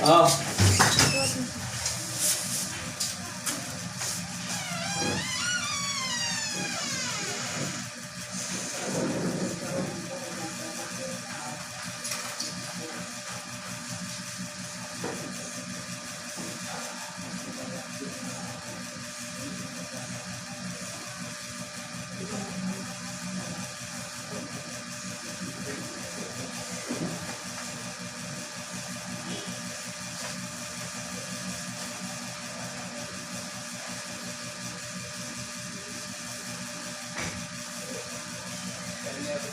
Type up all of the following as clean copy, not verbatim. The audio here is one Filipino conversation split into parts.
Oh.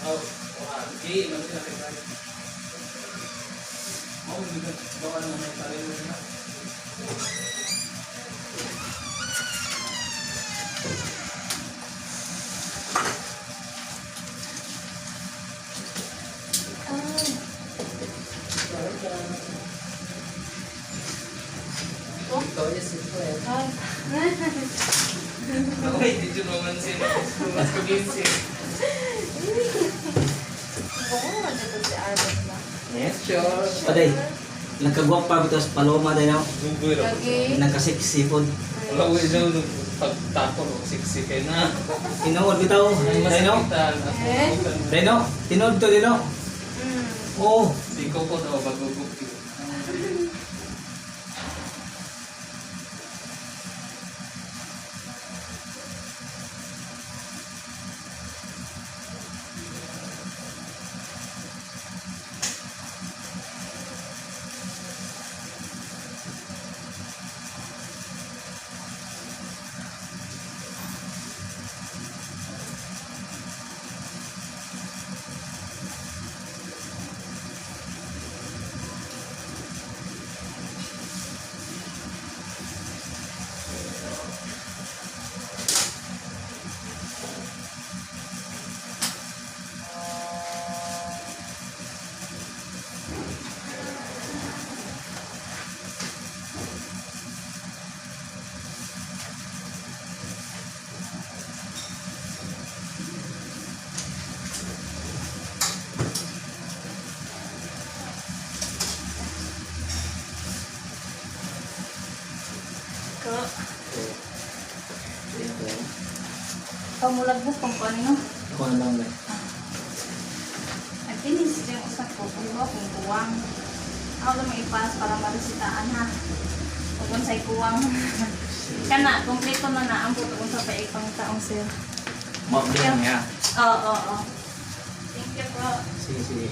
Oh, okay, masih nak kena. Mau juga bawa nama saya dulu. Oh, kau je siapa ya? Ako ay dito naman sila. Mas pagising. Oo, nandito si Arbet na. Yes, sure. Paday, nagkagwapa bitaw sa Paloma din ako. Lugoy ra. Lagi. Nagkasiksi po. Wala ko daw pagtako ro siksi kay na. Tinood bitaw. Dino? Eh? Dino? Tinood to Dino? Oo. Di ko po daw bagugupi. Ko. Pamulagbok kung ano. Ako na lang lang. At kinis yung usap ko kung kuwang. Ako lang ipas para marisitaan ha. Kung sa'y kuwang. Kana, kompleto na na ang puto kung sa paikpang taong sir. Mabdiyan niya. Oo. Thank you po. Sige, sige.